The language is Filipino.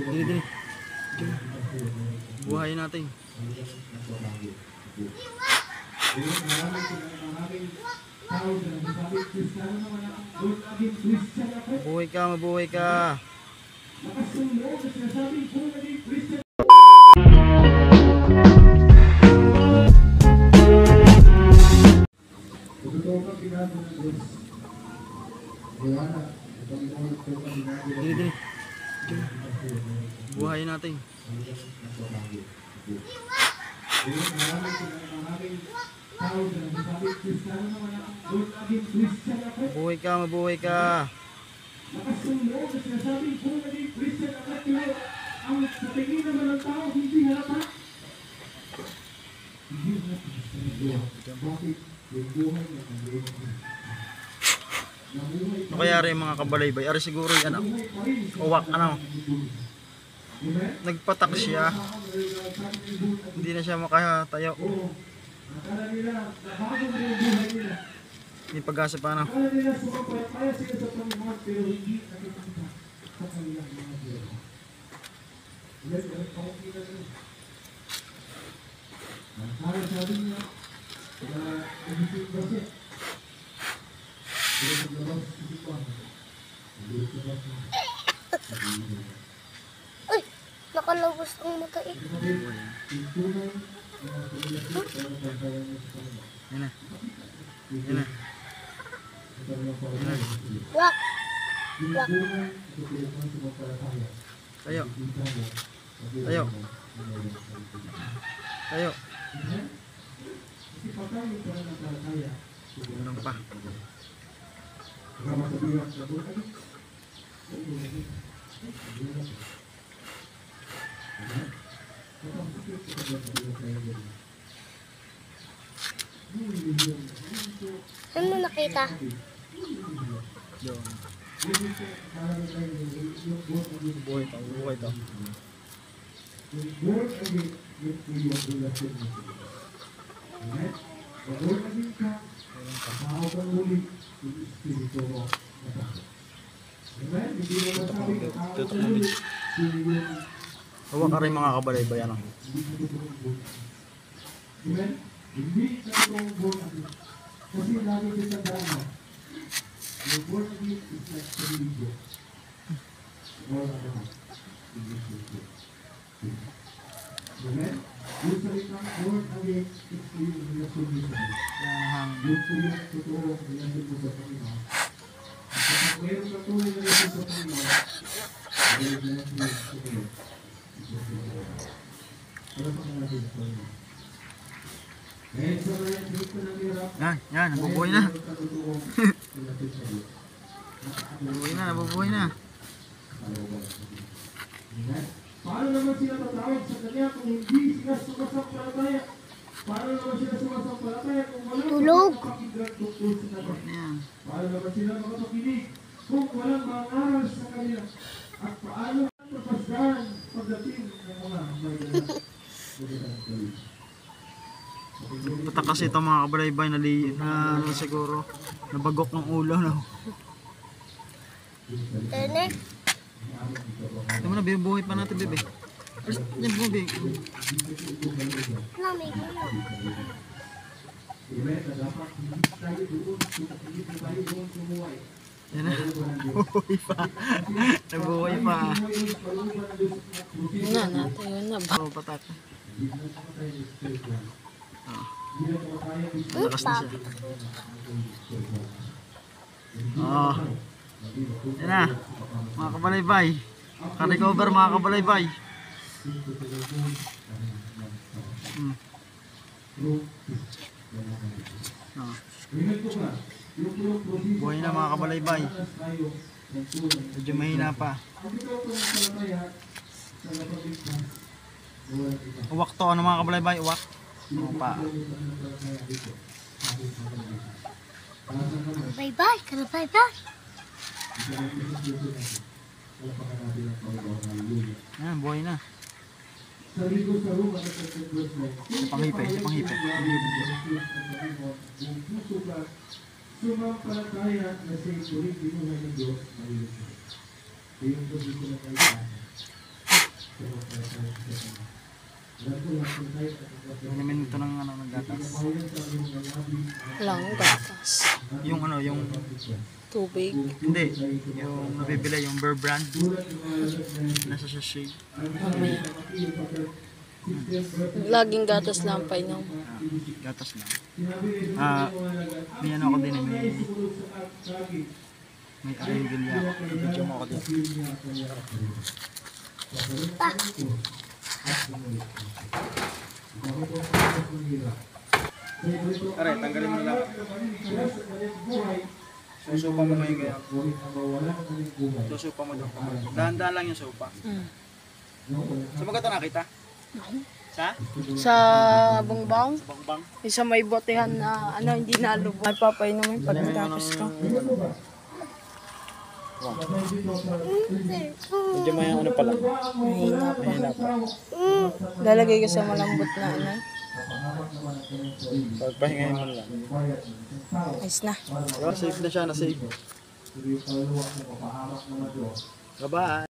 Dili. Buhayin natin. Mabuhay ka, mabuhay ka. Dili. Buhayin natin. Mabuhay ka, mabuhay ka. Ano kaya rin mga kabalaybay? Ari siguro yung ano, uwak ano, nagpatak siya, hindi na siya makatayo. May pag-asa pa ano. Ay, nakalabas ang mata eh. Yan na. Yan na. Wak. Wak. Tayo. Tayo. Tayo. Tulong pa. Saan mo nakita? Doon. Buhay to, buhay to. Tutok mo din. Huwag ka rin mga kabalaybay ano. Hindi sa born again. Kasi lagi din sa drama. The born again is like religion. Born again. Amen? Yung salitang born again is yung relasyon mo sa Diyos. Yung tuyong totoo relasyon mo sa Panginoon. At kapag mayroon ka tunay na relasyon sa Panginoon, mayroon na relasyon sa Panginoon. Para pa nga natin sa Panginoon. Yan, nabubuhay na. Nabubuhay na, nabubuhay na. Paano naman sila tatawag sa kanya kung hindi sila sumasampalataya? Paano naman sila sumasampalataya kung walang makapakinggan tungkol sa kanya? Paano naman sila makapakinig kung walang mangaral sa kanila? At paano mapasdahan pagdating ng mga may magandang Bata kasi itong mga kabalaybay na ano siguro nabagok ng ulo no. Tene. Ito mo na bibuhay pa natin bebe. Yan mo bebe. Nami ko. Yan na. Buhay pa. Nabuhay pa. Yun na, yun na ba? Oh, patak. Lakas na siya. Oh. Yan na. Mga kabalaybay. Ka-recover mga kabalaybay. Oh. Buhay na mga kabalaybay. Medyo mahina pa. Uwak to. Ano mga kabalaybay? Uwak. Ano pa? Bye-bye. Bye-bye. Yan, buhay na. Sa panghipe, sa panghipe. sumampalataya na siya ituloy binuhay ng Diyos, malilito. Yung posisyon na tayo sa sumampalataya sa Diyos. Alam ko lang kung tayo Inumin ito ng ano, ng gatas. Lang, gatas. Yung ano, yung Tubig. hindi, yung nabibili, yung Bear Brand. Nasa sachet. Mamaya. Laging gatas lang pa inom. Gatas lang. May ano ako din eh, may aring gilya ako. Video mo ako din. Aray, tanggalin mo lang. Susupa mo ngayon kaya. Susupa mo doon. Dahan-dahan lang yung supa. Sa mga ito nakita? Sa? Sa bongbong, Sa bangbang? isa may botehan na ano, hindi nalubog. Ay papainumin pagkatapos ko. Medyo may ano pala. Mahina pa. Mahina pa. Lalagay ko sa malambot na ano. Pagpahingayin mo lang. Ayos na. Diba, safe na siya, na-save. Bye-bye.